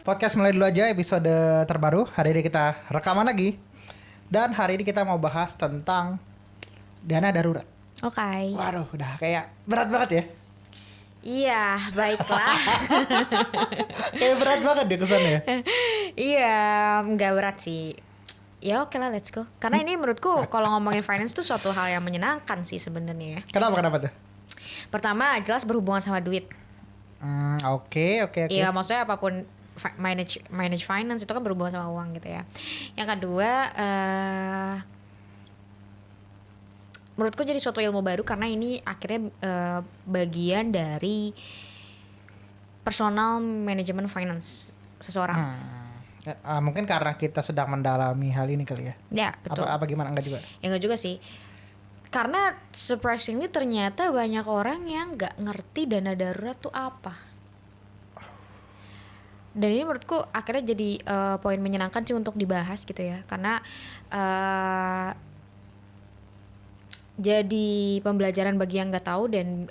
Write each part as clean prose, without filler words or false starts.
Podcast mulai dulu aja episode terbaru. Hari ini kita rekaman lagi. Dan hari ini kita mau bahas tentang dana darurat. Oke. Waduh, udah kayak berat banget ya. Iya, baiklah. Kayak berat banget deh kesannya. Iya, nggak berat sih. Ya oke lah, let's go. Karena ini menurutku kalau ngomongin finance tuh suatu hal yang menyenangkan sih sebenarnya ya. Kenapa tuh? Pertama, jelas berhubungan sama duit. Oke. Iya, maksudnya apapun manage finance itu kan berhubungan sama uang gitu ya. Yang kedua, menurutku jadi suatu ilmu baru karena ini akhirnya bagian dari personal management finance seseorang. Mungkin karena kita sedang mendalami hal ini kali ya. Ya, betul. Apa gimana? Enggak juga? Ya enggak juga sih. Karena surprisingly ternyata banyak orang yang nggak ngerti dana darurat tuh apa. Dan ini menurutku akhirnya jadi poin menyenangkan sih untuk dibahas gitu ya. Karena jadi pembelajaran bagi yang nggak tahu dan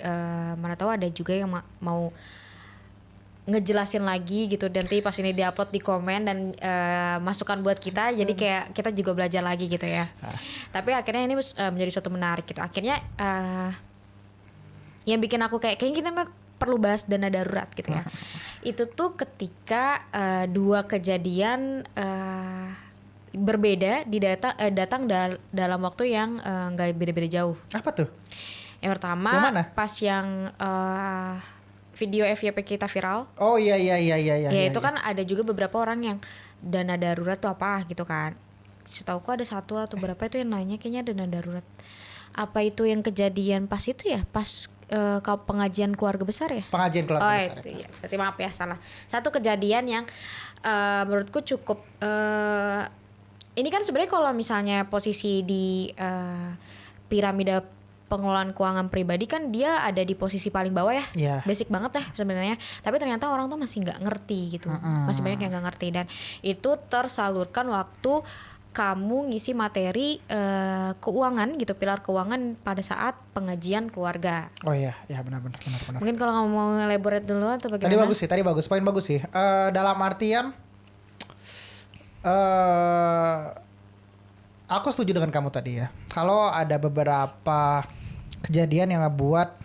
mana tahu ada juga yang mau ngejelasin lagi gitu. Nanti pas ini diupload di komen dan masukan buat kita. Jadi kayak kita juga belajar lagi gitu ya. Tapi akhirnya ini menjadi suatu menarik gitu. Akhirnya yang bikin aku kayaknya kita perlu bahas dana darurat gitu ya. Itu tuh ketika dua kejadian berbeda datang dalam waktu yang nggak beda-beda jauh. Apa tuh? Yang pertama pas yang video FYP kita viral. Oh iya. Ya itu kan ada juga beberapa orang yang dana darurat tuh apa gitu kan. Setauku ada satu atau berapa itu yang nanya kayaknya dana darurat. Apa itu yang kejadian pas itu ya? Pas pengajian keluarga besar ya? Pengajian keluarga besar. Iya. Berarti maaf ya salah. Satu kejadian yang menurutku cukup ini kan sebenarnya kalau misalnya posisi di piramida pengelolaan keuangan pribadi kan dia ada di posisi paling bawah ya. Yeah. Basic banget ya sebenarnya. Tapi ternyata orang tuh masih nggak ngerti gitu. Masih banyak yang nggak ngerti dan itu tersalurkan waktu kamu ngisi materi keuangan gitu, pilar keuangan pada saat pengajian keluarga. Oh iya, benar. Mungkin kalau kamu mau elaborate dulu atau bagaimana? Tadi bagus, poin bagus sih. Dalam artian aku setuju dengan kamu tadi ya. Kalau ada beberapa kejadian yang ngebuat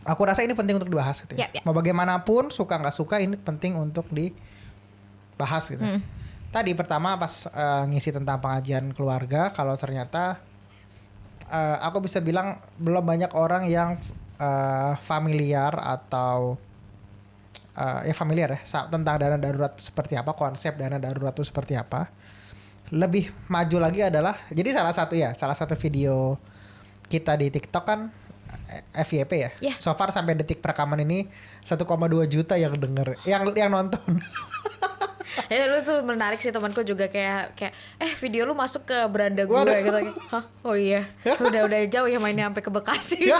aku rasa ini penting untuk dibahas gitu ya. Mau bagaimanapun, suka nggak suka ini penting untuk dibahas gitu. Tadi pertama pas ngisi tentang pengajian keluarga, kalau ternyata aku bisa bilang belum banyak orang yang familiar atau familiar ya tentang dana darurat seperti apa, konsep dana darurat itu seperti apa. Lebih maju lagi adalah jadi salah satu video kita di TikTok kan FYP ya. Yeah. So far sampai detik perekaman ini 1,2 juta yang denger, yang nonton. Ya lu tuh menarik sih, temanku juga kayak video lu masuk ke beranda gue gitu. Hah? Oh iya. Udah jauh ya mainnya sampai ke Bekasi.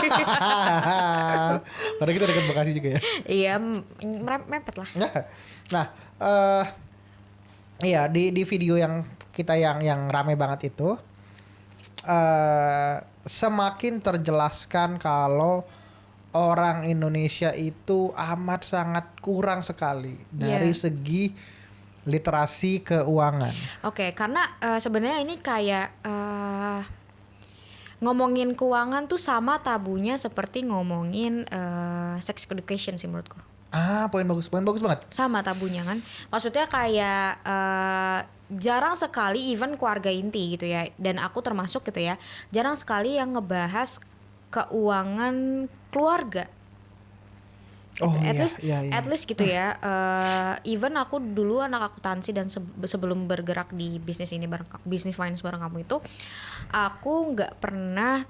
Padahal kita dekat Bekasi juga ya. Iya, mepet lah. Nah, iya di video yang kita yang rame banget itu semakin terjelaskan kalau orang Indonesia itu amat sangat kurang sekali dari segi literasi keuangan. Oke, karena sebenarnya ini kayak ngomongin keuangan tuh sama tabunya seperti ngomongin sex education sih menurutku. Poin bagus banget. Sama tabunya kan. Maksudnya kayak jarang sekali even keluarga inti gitu ya. Dan aku termasuk gitu ya. Jarang sekali yang ngebahas keuangan keluarga. At least gitu ya. Even aku dulu anak akuntansi dan sebelum bergerak di bisnis ini bisnis finance bareng kamu itu, aku nggak pernah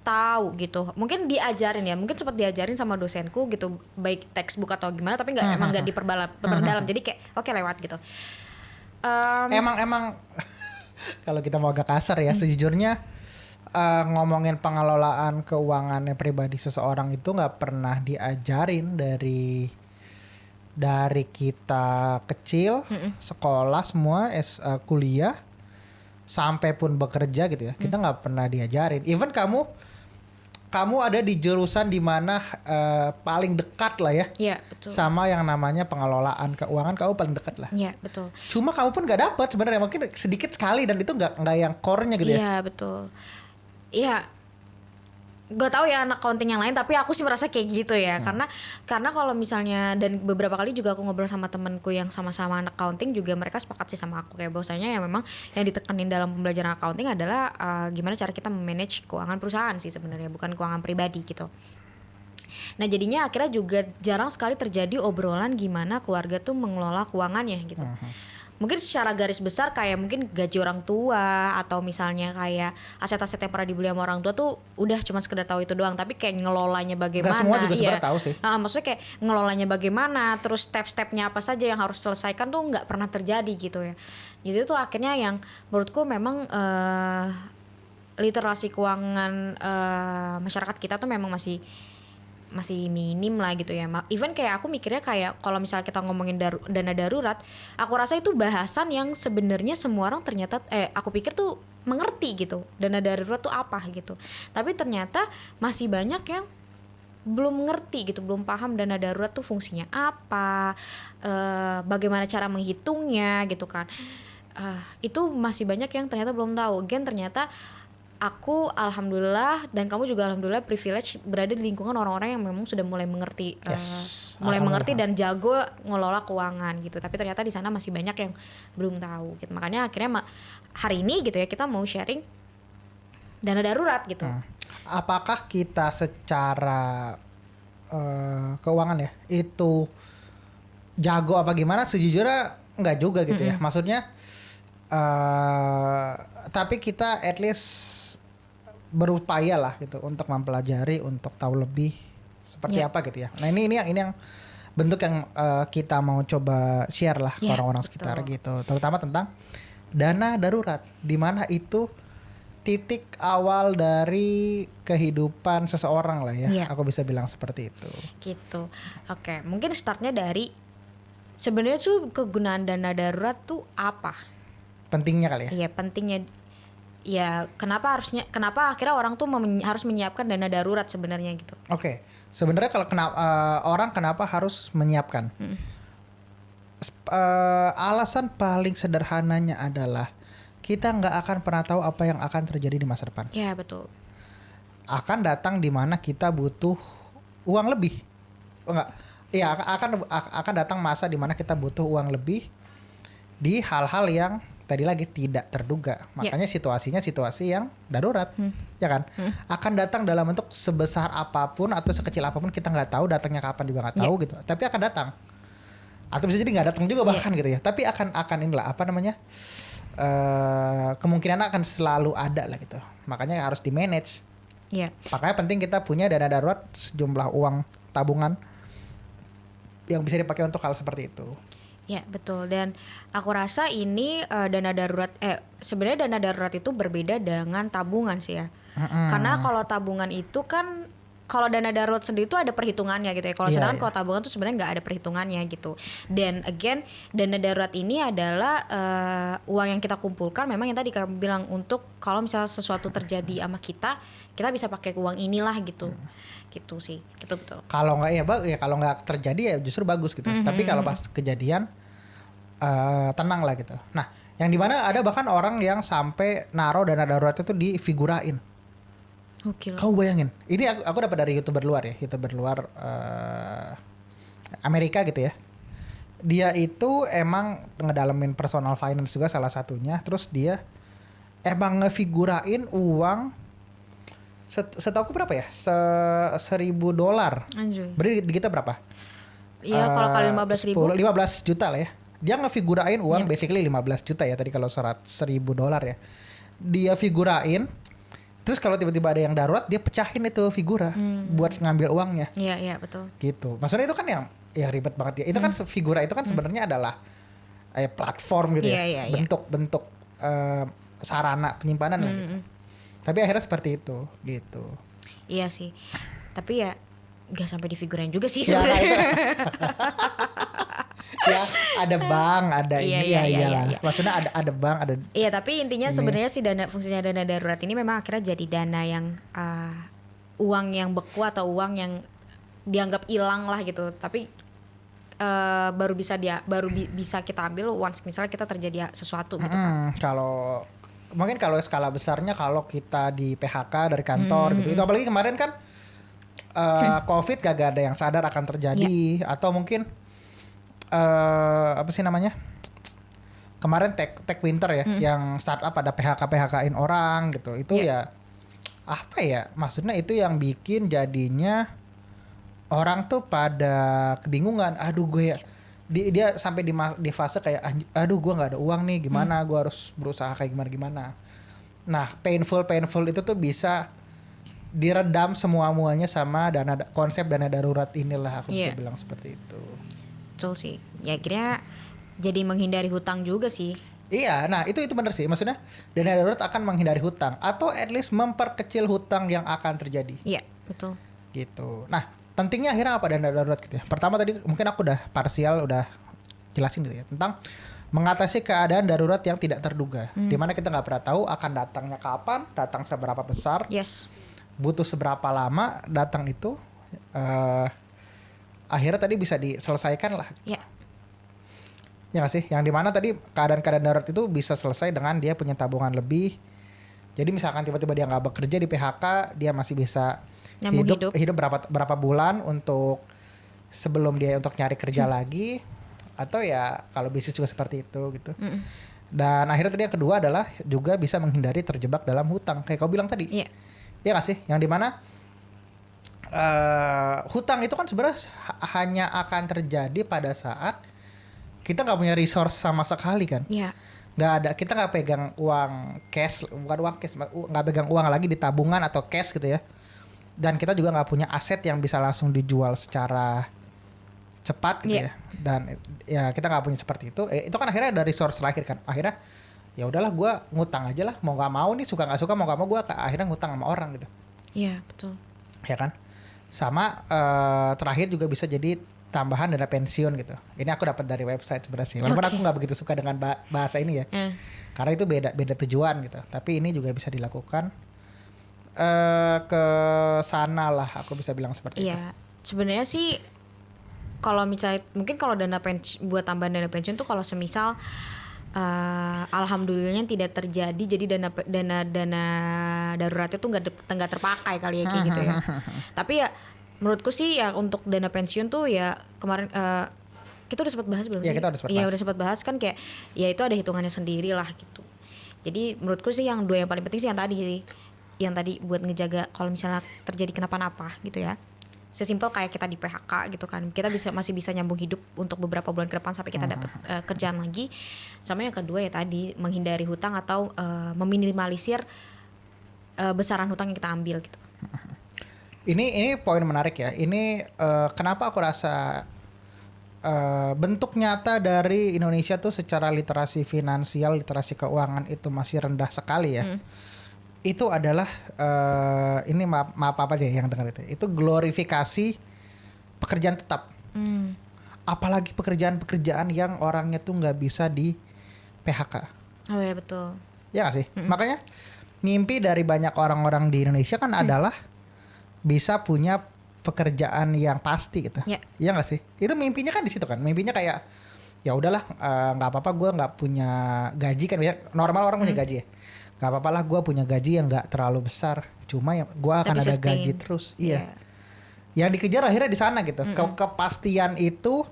tahu gitu. Mungkin diajarin ya, mungkin sempat diajarin sama dosenku gitu, baik textbook atau gimana, tapi emang nggak diperdalam. Jadi kayak oke, lewat gitu. Emang kalau kita mau agak kasar ya, sejujurnya ngomongin pengelolaan keuangannya pribadi seseorang itu nggak pernah diajarin dari kita kecil, sekolah semua, kuliah sampai pun bekerja gitu ya. Kita nggak pernah diajarin. Even kamu kamu ada di jurusan di mana paling dekat lah ya. Iya, betul. Sama yang namanya pengelolaan keuangan, kamu paling dekat lah. Iya, betul. Cuma kamu pun gak dapat sebenarnya, mungkin sedikit sekali dan itu nggak yang core-nya gitu ya. Iya, betul. Iya. Gak tahu ya anak accounting yang lain, tapi aku sih merasa kayak gitu ya. Karena kalau misalnya, dan beberapa kali juga aku ngobrol sama temenku yang sama-sama anak accounting juga, mereka sepakat sih sama aku kayak bahwasanya ya memang yang ditekanin dalam pembelajaran accounting adalah gimana cara kita memanage keuangan perusahaan sih sebenarnya, bukan keuangan pribadi gitu. Nah jadinya akhirnya juga jarang sekali terjadi obrolan gimana keluarga tuh mengelola keuangannya gitu. Mungkin secara garis besar kayak mungkin gaji orang tua atau misalnya kayak aset-aset yang pernah dibeli sama orang tua tuh udah cuma sekedar tahu itu doang, tapi kayak ngelolanya bagaimana. Gak semua juga sebenarnya tahu sih. Maksudnya kayak ngelolanya bagaimana, terus step-stepnya apa saja yang harus selesaikan tuh nggak pernah terjadi gitu ya. Jadi itu akhirnya yang menurutku memang literasi keuangan masyarakat kita tuh memang masih minim lah gitu ya. Even kayak aku mikirnya kayak kalau misalnya kita ngomongin dana darurat, aku rasa itu bahasan yang sebenarnya semua orang ternyata aku pikir tuh mengerti gitu. Dana darurat tuh apa gitu. Tapi ternyata masih banyak yang belum mengerti gitu, belum paham dana darurat tuh fungsinya apa, bagaimana cara menghitungnya gitu kan. Itu masih banyak yang ternyata belum tahu. Again ternyata aku alhamdulillah dan kamu juga alhamdulillah privilege berada di lingkungan orang-orang yang memang sudah mulai mengerti, mengerti dan jago ngelola keuangan gitu. Tapi ternyata di sana masih banyak yang belum tahu gitu. Makanya akhirnya hari ini gitu ya kita mau sharing dana darurat gitu. Apakah kita secara keuangan ya itu jago apa gimana? Sejujurnya enggak juga gitu ya. Maksudnya tapi kita at least berupaya lah gitu untuk mempelajari, untuk tahu lebih seperti apa gitu ya. Nah ini yang bentuk yang kita mau coba share lah ke orang-orang sekitar gitu, terutama tentang dana darurat, di mana itu titik awal dari kehidupan seseorang lah ya. Aku bisa bilang seperti itu. Gitu. Oke, mungkin startnya dari sebenarnya tuh kegunaan dana darurat tuh apa? Pentingnya kali ya. Iya, pentingnya. Ya, kenapa akhirnya orang tuh harus menyiapkan dana darurat sebenarnya gitu. Oke. Sebenarnya kalau orang kenapa harus menyiapkan? Alasan paling sederhananya adalah kita nggak akan pernah tahu apa yang akan terjadi di masa depan. Ya, betul. Akan datang di mana kita butuh uang lebih. Enggak. Iya, akan datang masa di mana kita butuh uang lebih di hal-hal yang tadi lagi tidak terduga. Makanya situasinya situasi yang darurat. Ya kan? Akan datang dalam bentuk sebesar apapun atau sekecil apapun, kita nggak tahu datangnya kapan juga nggak tahu gitu. Tapi akan datang. Atau bisa jadi nggak datang juga bahkan gitu ya. Tapi akan inilah apa namanya? Kemungkinan akan selalu ada lah gitu. Makanya harus di manage. Makanya penting kita punya dana darurat, sejumlah uang tabungan yang bisa dipakai untuk hal seperti itu. Ya betul, dan aku rasa ini dana darurat sebenarnya dana darurat itu berbeda dengan tabungan sih ya. Karena kalau tabungan itu kan, kalau dana darurat sendiri itu ada perhitungannya gitu ya. Kalau sedangkan kalau tabungan tuh sebenarnya nggak ada perhitungannya gitu. Dan again dana darurat ini adalah uang yang kita kumpulkan, memang yang tadi kamu bilang, untuk kalau misalnya sesuatu terjadi sama kita bisa pakai uang inilah gitu. Gitu sih, betul. Kalau nggak ya kalau nggak terjadi ya justru bagus gitu. Tapi kalau pas kejadian tenang lah gitu. Nah, yang dimana ada bahkan orang yang sampai naruh dana darurat itu difigurain. Kau bayangin, ini aku dapat dari YouTuber luar Amerika gitu ya. Dia itu emang ngedalamin personal finance juga salah satunya. Terus dia emang ngefigurain uang. Setahu aku berapa ya? $1,000. Berarti di kita berapa? Iya, kalau kali 15.000. 15 juta lah ya. Dia ngefigurain uang basically 15 juta ya. Tadi kalau $1,000 ya. Dia figurain. Terus kalau tiba-tiba ada yang darurat, dia pecahin itu figura buat ngambil uangnya. Iya, betul. Gitu. Maksudnya itu kan yang ribet banget ya. Itu kan figura itu kan sebenarnya adalah platform gitu ya. Bentuk-bentuk sarana penyimpanan lah gitu. Tapi akhirnya seperti itu, gitu. Iya sih. Tapi ya nggak sampai difigurain juga sih sebenarnya. Ya, ada bank, ada ini. Iya. Maksudnya ada bank, ada. Iya, tapi intinya sebenarnya sih fungsinya dana darurat ini memang akhirnya jadi dana yang uang yang beku atau uang yang dianggap hilang lah gitu. Tapi baru bisa kita ambil once misalnya kita terjadi sesuatu gitu kan. Kalau mungkin kalau skala besarnya kalau kita di PHK dari kantor gitu. Itu apalagi kemarin kan COVID gak ada yang sadar akan terjadi atau mungkin apa sih namanya? Kemarin tech winter ya yang startup pada PHK-in orang gitu. Itu ya apa ya? Maksudnya itu yang bikin jadinya orang tuh pada kebingungan. Aduh gue ya dia sampai di fase kayak aduh gue nggak ada uang nih gimana, gue harus berusaha kayak gimana. Nah painful itu tuh bisa diredam muanya sama konsep dana darurat inilah, aku bisa bilang seperti itu. Betul sih ya, akhirnya jadi menghindari hutang juga sih. Iya, nah itu benar sih, maksudnya dana darurat akan menghindari hutang atau at least memperkecil hutang yang akan terjadi. Iya betul gitu. Nah pentingnya akhirnya apa dana darurat gitu ya. Pertama tadi mungkin aku udah parsial udah jelasin gitu ya tentang mengatasi keadaan darurat yang tidak terduga, dimana kita nggak pernah tahu akan datangnya kapan, datang seberapa besar, butuh seberapa lama datang itu. Akhirnya tadi bisa diselesaikan lah. Ya nggak sih, yang dimana tadi keadaan-keadaan darurat itu bisa selesai dengan dia punya tabungan lebih. Jadi misalkan tiba-tiba dia nggak bekerja di PHK, dia masih bisa hidup berapa bulan untuk sebelum dia untuk nyari kerja lagi, atau ya kalau bisnis juga seperti itu gitu. Dan akhirnya tadi yang kedua adalah juga bisa menghindari terjebak dalam hutang kayak kau bilang tadi. Iya nggak sih, yang dimana hutang itu kan sebenarnya hanya akan terjadi pada saat kita nggak punya resource sama sekali kan. Nggak ada, kita nggak pegang uang cash, bukan uang cash, nggak pegang uang lagi di tabungan atau cash gitu ya. Dan kita juga nggak punya aset yang bisa langsung dijual secara cepat gitu ya. Dan ya kita nggak punya seperti itu. Itu kan akhirnya dari resource lahir kan. Akhirnya ya udahlah gue ngutang aja lah, mau nggak mau nih, suka nggak suka, mau nggak mau gue akhirnya ngutang sama orang gitu. Iya betul. Ya kan. Sama terakhir juga bisa jadi tambahan dana pensiun gitu. Ini aku dapat dari website sebenarnya. Walaupun aku nggak begitu suka dengan bahasa ini ya, karena itu beda tujuan gitu. Tapi ini juga bisa dilakukan ke sana lah. Aku bisa bilang seperti itu. Iya, sebenarnya sih kalau misalnya mungkin kalau buat tambahan dana pensiun tuh kalau semisal alhamdulillahnya tidak terjadi, jadi dana daruratnya tuh nggak terpakai kali ya kayak gitu ya. Tapi ya menurutku sih ya untuk dana pensiun tuh ya kemarin kita udah sempat bahas belum sih? Iya kita udah sempat bahas. Iya udah sempat bahas kan, kayak ya itu ada hitungannya sendiri lah gitu. Jadi menurutku sih yang dua yang paling penting sih yang tadi buat ngejaga kalau misalnya terjadi kenapa-napa gitu ya. Sesimpel kayak kita di PHK gitu kan, kita masih bisa nyambung hidup untuk beberapa bulan ke depan sampai kita dapat kerjaan lagi. Sama yang kedua ya tadi menghindari hutang atau meminimalisir besaran hutang yang kita ambil gitu. Ini poin menarik ya. Ini kenapa aku rasa bentuk nyata dari Indonesia tuh secara literasi finansial, literasi keuangan itu masih rendah sekali ya. Itu adalah ini maaf apa aja yang dengar itu glorifikasi pekerjaan tetap. Apalagi pekerjaan yang orangnya tuh nggak bisa di PHK. Oh ya betul. Ya nggak sih. Makanya mimpi dari banyak orang-orang di Indonesia kan adalah bisa punya pekerjaan yang pasti gitu. Iya nggak sih? Itu mimpinya kan di situ kan. Mimpinya kayak ya udahlah nggak apa-apa gue nggak punya gaji kan ya. Normal orang punya gaji ya. Gak apa-apa lah gue punya gaji yang gak terlalu besar, cuma ya gue akan ada gaji terus. Iya. Yang dikejar akhirnya di sana gitu. Kepastian itu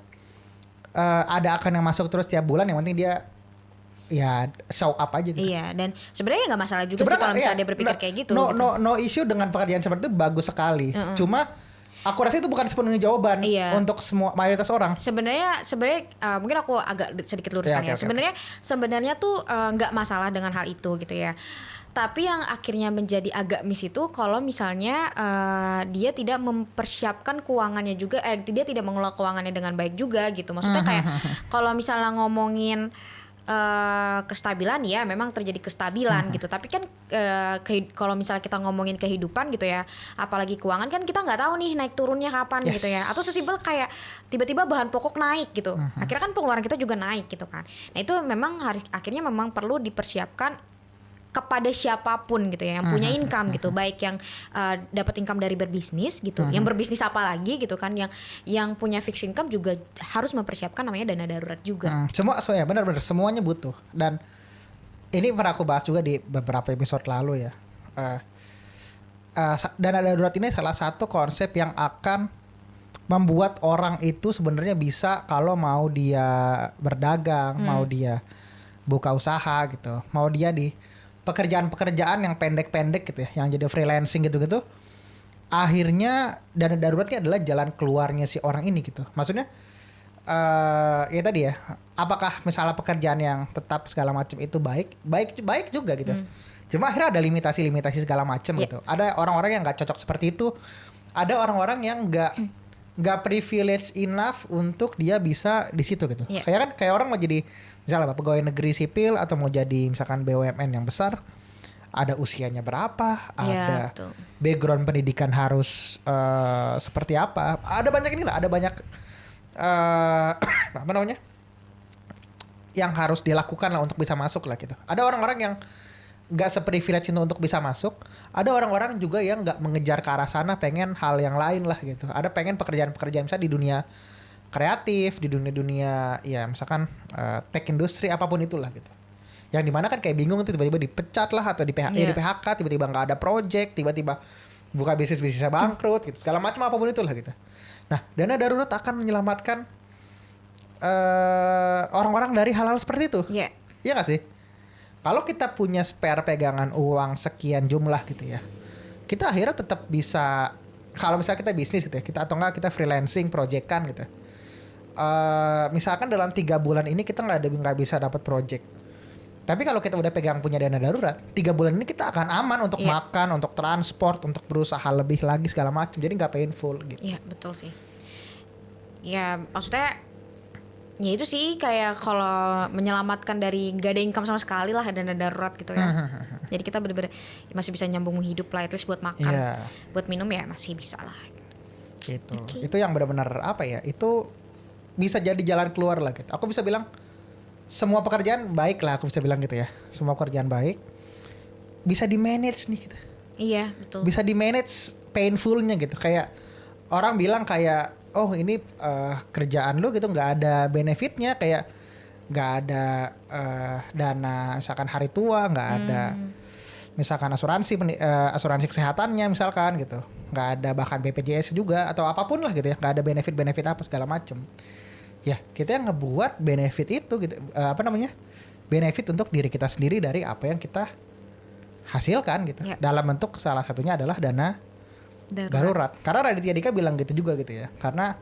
ada akan yang masuk terus tiap bulan, yang penting dia ya show up aja gitu. Iya, dan sebenarnya nggak masalah juga sih kalau misalnya dia berpikir kayak gitu. No issue dengan pekerjaan seperti itu, bagus sekali. Cuma aku rasa itu bukan sepenuhnya jawaban untuk semua mayoritas orang. Sebenarnya mungkin aku agak sedikit luruskan ya. Sebenarnya tuh nggak masalah dengan hal itu gitu ya. Tapi yang akhirnya menjadi agak miss itu kalau misalnya dia tidak mempersiapkan keuangannya juga, dia tidak mengelola keuangannya dengan baik juga gitu. Maksudnya kayak kalau misalnya ngomongin kestabilan ya memang terjadi kestabilan gitu, tapi kan kalau misalnya kita ngomongin kehidupan gitu ya, apalagi keuangan kan kita nggak tahu nih naik turunnya kapan gitu ya, atau sesimpel kayak tiba-tiba bahan pokok naik gitu, akhirnya kan pengeluaran kita juga naik gitu kan. Nah itu memang akhirnya memang perlu dipersiapkan kepada siapapun gitu ya yang punya income gitu, baik yang dapat income dari berbisnis gitu, yang berbisnis apa lagi gitu kan, yang punya fixed income juga harus mempersiapkan namanya dana darurat juga. Semua ya benar-benar semuanya butuh, dan ini pernah aku bahas juga di beberapa episode lalu ya. Dana darurat ini salah satu konsep yang akan membuat orang itu sebenarnya bisa kalau mau dia berdagang, mau dia buka usaha gitu, mau dia di pekerjaan-pekerjaan yang pendek-pendek gitu ya, yang jadi freelancing gitu-gitu, akhirnya dana daruratnya adalah jalan keluarnya si orang ini gitu. Maksudnya ya tadi ya, apakah misalnya pekerjaan yang tetap segala macam itu baik juga gitu. Cuma akhirnya ada limitasi segala macam gitu. Ada orang-orang yang nggak cocok seperti itu. Ada orang-orang yang nggak privilege enough untuk dia bisa di situ gitu. Kayak orang mau jadi misalnya pegawai negeri sipil atau mau jadi misalkan BUMN yang besar, ada usianya berapa, ada background pendidikan harus seperti apa. Ada banyak inilah, ada banyak apa namanya, yang harus dilakukan lah untuk bisa masuk lah gitu. Ada orang-orang yang nggak seprivilege itu untuk bisa masuk. Ada orang-orang juga yang nggak mengejar ke arah sana, pengen hal yang lain lah gitu. Ada pengen pekerjaan-pekerjaan misalnya di dunia kreatif, di dunia ya misalkan tech industry apapun itulah gitu. Yang dimana kan kayak bingung tuh tiba-tiba dipecat lah atau di PHK, tiba-tiba nggak ada project, tiba-tiba buka bisnisnya bangkrut gitu, segala macam apapun itulah gitu. Nah, dana darurat akan menyelamatkan orang-orang dari hal-hal seperti itu. Iya nggak sih? Kalau kita punya spare pegangan uang sekian jumlah gitu ya, kita akhirnya tetap bisa, kalau misalnya kita bisnis gitu ya, kita atau enggak kita freelancing, project-kan gitu. Misalkan dalam 3 bulan ini kita nggak bisa dapat project. Tapi kalau kita udah pegang punya dana darurat, 3 bulan ini kita akan aman untuk makan, untuk transport, untuk berusaha lebih lagi segala macam. Jadi nggak painful gitu. Iya betul sih. Ya maksudnya ya itu sih kayak kalau menyelamatkan dari gak ada income sama sekali lah dana darurat gitu ya. Jadi kita bener-bener masih bisa nyambung hidup lah, at least buat makan, buat minum ya masih bisa lah. Gitu. Itu yang benar-benar apa ya? Itu bisa jadi jalan keluar lah gitu. Aku bisa bilang semua pekerjaan baik lah, aku bisa bilang gitu ya. Semua pekerjaan baik bisa di manage nih gitu. Iya betul. Bisa di manage painfulnya gitu. Kayak orang bilang kayak, oh ini kerjaan lu gitu nggak ada benefitnya, kayak nggak ada dana misalkan hari tua, nggak ada misalkan asuransi kesehatannya misalkan gitu, nggak ada bahkan BPJS juga atau apapun lah gitu ya, nggak ada benefit apa segala macem. Ya kita yang ngebuat benefit itu gitu, benefit untuk diri kita sendiri dari apa yang kita hasilkan gitu. Dalam bentuk salah satunya adalah dana darurat. Karena Raditya Dika bilang gitu juga gitu ya. Karena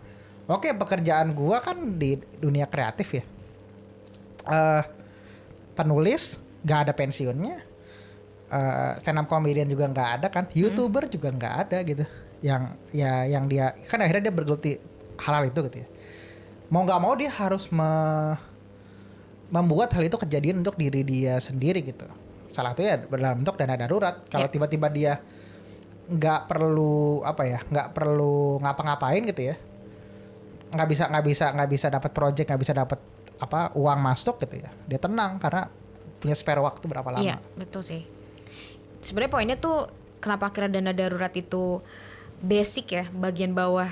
pekerjaan gua kan di dunia kreatif ya. Penulis gak ada pensiunnya. Stand up comedian juga gak ada kan. YouTuber juga gak ada gitu. Yang dia kan akhirnya dia bergeluti hal-hal itu gitu ya. Mau gak mau dia harus membuat hal itu kejadian untuk diri dia sendiri gitu. Salah satunya dalam bentuk dana darurat. Kalau tiba-tiba dia nggak perlu ngapa-ngapain gitu ya, nggak bisa dapat project, nggak bisa dapat uang masuk gitu ya, dia tenang karena punya spare waktu berapa lama. Iya betul sih. Sebenarnya poinnya tuh kenapa akhirnya dana darurat itu basic ya, bagian bawah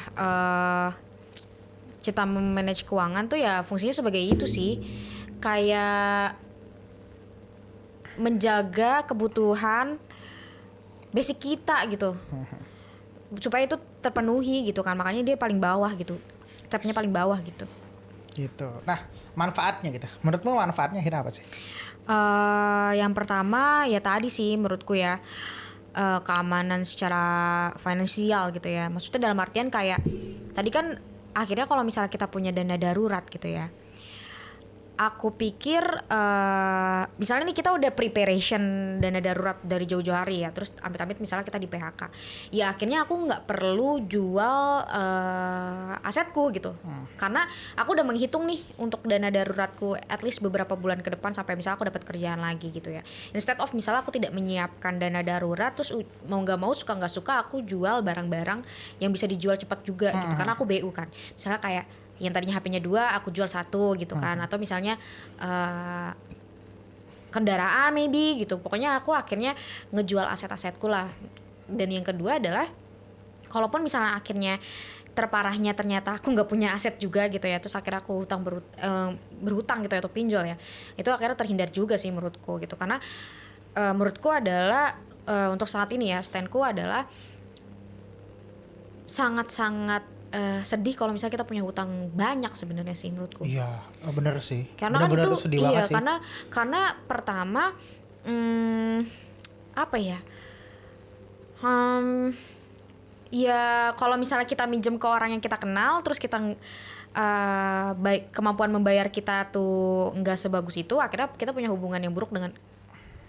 kita memanage keuangan tuh ya fungsinya sebagai itu sih, kayak menjaga kebutuhan basic kita gitu supaya itu terpenuhi gitu kan, makanya dia paling bawah gitu, stepnya paling bawah gitu. Nah manfaatnya gitu, menurutmu manfaatnya akhirnya apa sih? Yang pertama ya tadi sih menurutku ya, keamanan secara finansial gitu ya, maksudnya dalam artian kayak tadi kan akhirnya kalau misalnya kita punya dana darurat gitu ya, aku pikir misalnya nih kita udah preparation dana darurat dari jauh-jauh hari ya, terus amit-amit misalnya kita di PHK, ya akhirnya aku nggak perlu jual asetku gitu, karena aku udah menghitung nih untuk dana daruratku at least beberapa bulan ke depan sampai misalnya aku dapat kerjaan lagi gitu ya, instead of misalnya aku tidak menyiapkan dana darurat terus mau nggak mau suka nggak suka aku jual barang-barang yang bisa dijual cepat juga gitu, karena aku BU kan, misalnya kayak yang tadinya HP-nya 2 aku jual 1 gitu kan, atau misalnya kendaraan maybe gitu. Pokoknya aku akhirnya ngejual aset-asetku lah. Dan yang kedua adalah kalaupun misalnya akhirnya terparahnya ternyata aku nggak punya aset juga gitu ya, terus akhirnya aku berhutang gitu ya atau pinjol ya, itu akhirnya terhindar juga sih menurutku gitu. Karena menurutku adalah untuk saat ini ya standku adalah sangat-sangat sedih kalau misalnya kita punya hutang banyak sebenarnya sih menurutku. Iya, bener sih. Karena kan itu sedih iya banget sih. karena pertama apa ya? Ya kalau misalnya kita minjem ke orang yang kita kenal, terus kita baik kemampuan membayar kita tuh nggak sebagus itu, akhirnya kita punya hubungan yang buruk dengan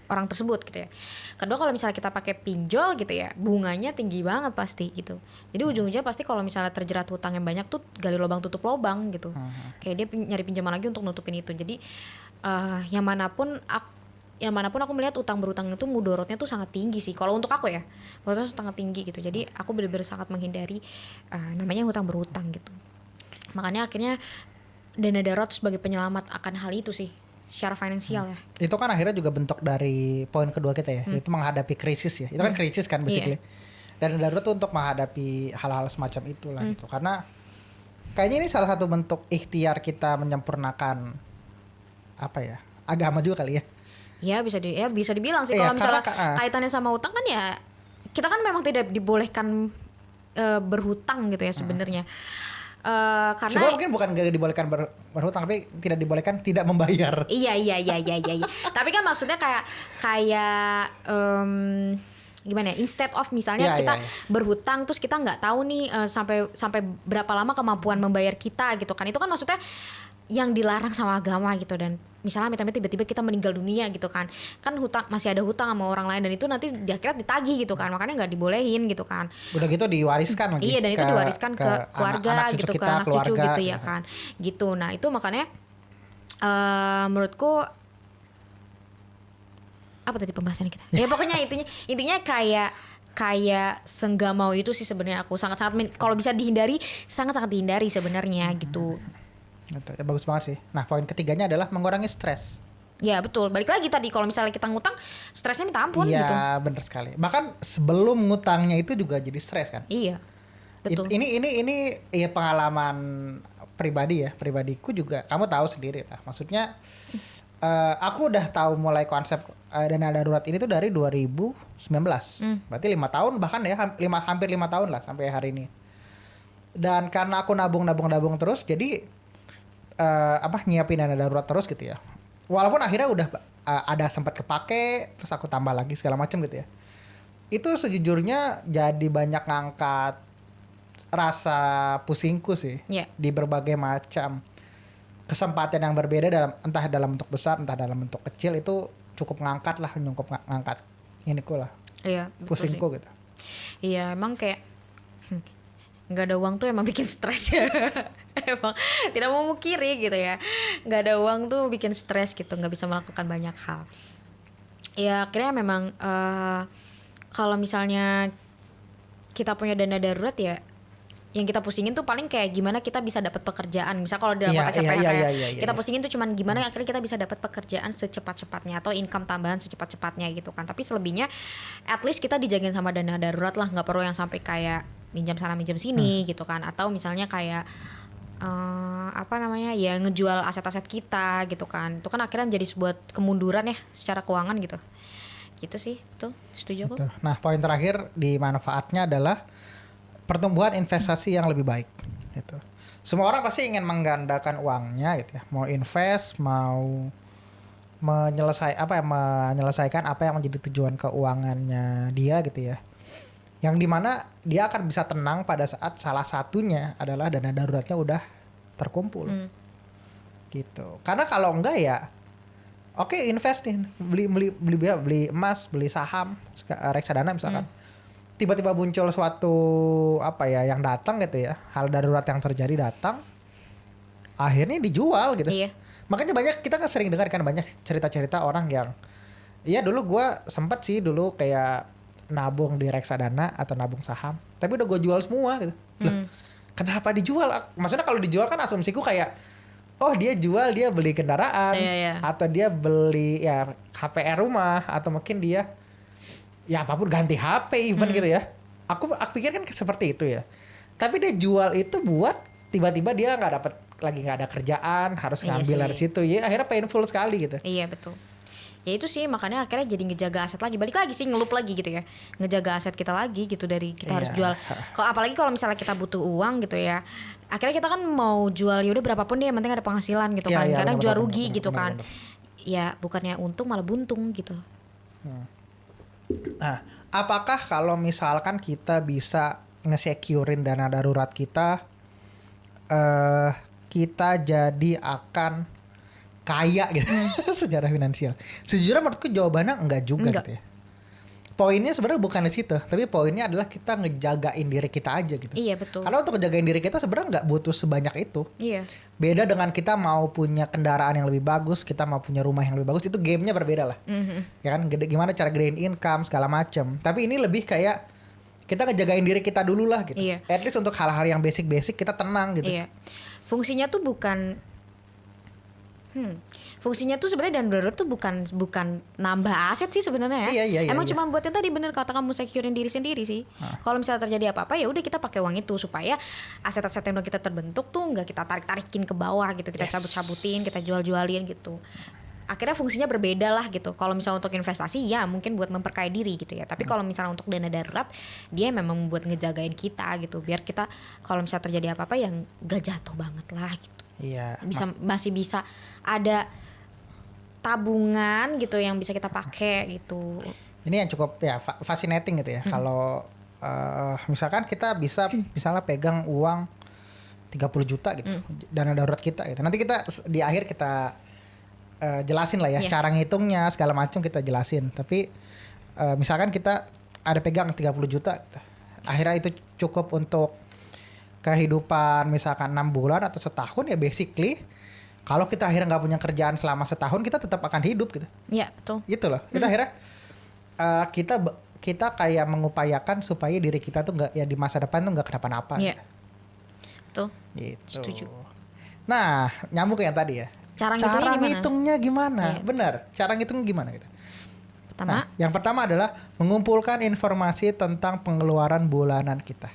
orang tersebut gitu ya. Kedua, kalau misalnya kita pakai pinjol gitu ya, bunganya tinggi banget pasti gitu. Jadi ujung-ujungnya pasti kalau misalnya terjerat hutang yang banyak tuh gali lubang tutup lubang gitu. Kayak dia nyari pinjaman lagi untuk nutupin itu. Jadi yang manapun aku melihat utang berutang itu mudorotnya tuh sangat tinggi sih. Kalau untuk aku ya, mudorotnya sangat tinggi gitu. Jadi aku benar-benar sangat menghindari namanya hutang berutang gitu. Makanya akhirnya dana darurat sebagai penyelamat akan hal itu sih, secara finansial ya. Itu kan akhirnya juga bentuk dari poin kedua kita ya, itu menghadapi krisis ya. Itu kan krisis kan basically. Dan darurat tuh untuk menghadapi hal-hal semacam itulah gitu. Karena kayaknya ini salah satu bentuk ikhtiar kita menyempurnakan apa ya, agama juga kali ya. Ya bisa dibilang sih kalau misalnya kaitannya sama utang kan ya, kita kan memang tidak dibolehkan berhutang gitu ya sebenarnya. Karena sebenarnya mungkin bukan gak dibolehkan berhutang, tapi tidak dibolehkan tidak membayar. Iya. Tapi kan maksudnya kayak gimana ya, instead of misalnya kita berhutang terus kita nggak tahu nih sampai berapa lama kemampuan membayar kita gitu kan. Itu kan maksudnya yang dilarang sama agama gitu. Dan misalnya amit-amit tiba-tiba kita meninggal dunia gitu kan hutang, masih ada hutang sama orang lain, dan itu nanti di akhirat ditagih gitu kan, makanya nggak dibolehin gitu kan. Udah gitu diwariskan lagi. Iya, dan itu diwariskan ke keluarga anak gitu, kita, ke anak keluarga, cucu gitu ya kan gitu. Nah itu makanya menurutku apa tadi pembahasannya kita ya pokoknya intinya kayak senggak mau itu sih sebenarnya. Aku sangat-sangat kalau bisa dihindari, sangat-sangat dihindari sebenarnya gitu. Ya, bagus banget sih. Nah, poin ketiganya adalah mengurangi stres. Ya betul, balik lagi tadi kalau misalnya kita ngutang, stresnya minta ampun gitu. Iya, bener sekali. Bahkan sebelum ngutangnya itu juga jadi stres kan. Iya, betul. Ini ya pengalaman pribadiku juga. Kamu tahu sendiri lah. Maksudnya aku udah tahu mulai konsep dana darurat ini tuh dari 2019. Berarti 5 tahun bahkan ya, hampir 5 tahun lah sampai hari ini. Dan karena aku nabung terus, jadi nyiapin dana darurat terus gitu ya. Walaupun akhirnya udah ada sempat kepake, terus aku tambah lagi segala macam gitu ya. Itu sejujurnya jadi banyak ngangkat rasa pusingku sih. Di berbagai macam kesempatan yang berbeda, entah dalam bentuk besar, entah dalam bentuk kecil, itu cukup ngangkat iniku lah. Iya, pusingku sih. Gitu. Iya, emang kayak nggak ada uang tuh emang bikin stres ya. Emang tidak mau mukiri gitu ya, nggak ada uang tuh bikin stres gitu, nggak bisa melakukan banyak hal ya. Akhirnya memang kalau misalnya kita punya dana darurat ya, yang kita pusingin tuh paling kayak gimana kita bisa dapat pekerjaan. Misal kalau dalam konteks kita pusingin tuh cuman gimana akhirnya kita bisa dapat pekerjaan secepat-cepatnya atau income tambahan secepat-cepatnya gitu kan. Tapi selebihnya at least kita dijagain sama dana darurat lah, nggak perlu yang sampai kayak minjam sana minjam sini gitu kan. Atau misalnya kayak ya ngejual aset-aset kita gitu kan. Itu kan akhirnya jadi sebuah kemunduran ya secara keuangan gitu sih. Betul, setuju aku. Nah, poin terakhir di manfaatnya adalah pertumbuhan investasi yang lebih baik gitu. Semua orang pasti ingin menggandakan uangnya gitu ya. Mau invest, mau menyelesaikan apa yang menjadi tujuan keuangannya dia gitu ya. Yang dimana dia akan bisa tenang pada saat salah satunya adalah dana daruratnya udah terkumpul. Gitu. Karena kalau enggak ya oke, invest nih, beli emas, beli saham, reksadana misalkan. Tiba-tiba muncul suatu yang datang gitu ya, hal darurat yang terjadi datang, akhirnya dijual gitu. Iya. Makanya kita kan sering dengar kan banyak cerita-cerita orang yang, iya dulu gue sempet sih dulu kayak nabung di reksadana atau nabung saham, tapi udah gue jual semua gitu. Loh, kenapa dijual? Maksudnya kalau dijual kan asumsiku kayak oh dia jual, dia beli kendaraan, atau dia beli ya HPR rumah, atau mungkin dia ya apapun ganti HP even gitu ya. Aku pikir kan seperti itu ya. Tapi dia jual itu buat tiba-tiba dia lagi nggak ada kerjaan, harus ngambil dari situ. Ya akhirnya painful sekali gitu. Iya betul. Ya itu sih makanya akhirnya jadi ngejaga aset lagi, balik lagi sih ngelup lagi gitu ya, ngejaga aset kita lagi gitu dari kita harus jual. Apalagi kalau misalnya kita butuh uang gitu ya, akhirnya kita kan mau jual ya udah berapapun deh, yang penting ada penghasilan gitu kan. Kadang jual rugi gitu kan. Ya bukannya untung malah buntung gitu. Nah, apakah kalau misalkan kita bisa nge-securein dana darurat kita, kita jadi akan kaya gitu secara finansial? Sejujurnya menurutku jawabannya enggak juga gitu ya. Poinnya sebenarnya bukan di situ, tapi poinnya adalah kita ngejagain diri kita aja gitu. Iya betul. Karena untuk ngejagain diri kita sebenarnya nggak butuh sebanyak itu. Iya. Beda dengan kita mau punya kendaraan yang lebih bagus, kita mau punya rumah yang lebih bagus, itu gamenya berbeda lah. Ya kan, gimana cara gedein income segala macem. Tapi ini lebih kayak kita ngejagain diri kita dulu lah gitu. Iya. At least untuk hal-hal yang basic-basic kita tenang gitu. Iya. Fungsinya tuh bukan fungsinya tuh sebenarnya dana darurat tuh bukan nambah aset sih sebenarnya ya. Iya, Emang cuma buat yang tadi bener kata kamu, securein diri sendiri sih. Kalau misalnya terjadi apa-apa ya udah kita pakai uang itu supaya aset-aset yang udah kita terbentuk tuh nggak kita tarik-tarikin ke bawah gitu, kita cabut-cabutin, kita jual-jualin gitu. Akhirnya fungsinya berbeda lah gitu. Kalau misalnya untuk investasi ya mungkin buat memperkaya diri gitu ya. Tapi kalau misalnya untuk dana darurat dia memang buat ngejagain kita gitu. Biar kita kalau misalnya terjadi apa-apa yang gak jatuh banget lah gitu. Iya. Masih bisa ada tabungan gitu yang bisa kita pakai gitu. Ini yang cukup ya fascinating gitu ya. Kalau misalkan kita bisa misalnya pegang uang 30 juta gitu, dana darurat kita gitu. Nanti kita di akhir kita jelasin lah ya, cara ngitungnya segala macam kita jelasin. Tapi misalkan kita ada pegang 30 juta gitu. Akhirnya itu cukup untuk kehidupan misalkan 6 bulan atau setahun ya basically. Kalau kita akhirnya nggak punya kerjaan selama setahun, kita tetap akan hidup gitu. Iya betul. Gitu loh. Kita akhirnya kita kayak mengupayakan supaya diri kita tuh nggak ya di masa depan tuh nggak kenapa-napa. Iya. Betul. Gitu. Setuju. Nah, nyambung ke yang tadi ya. Cara ngitungnya gimana? Iya, benar. Cara ngitungnya gimana gitu? Yang pertama adalah mengumpulkan informasi tentang pengeluaran bulanan kita.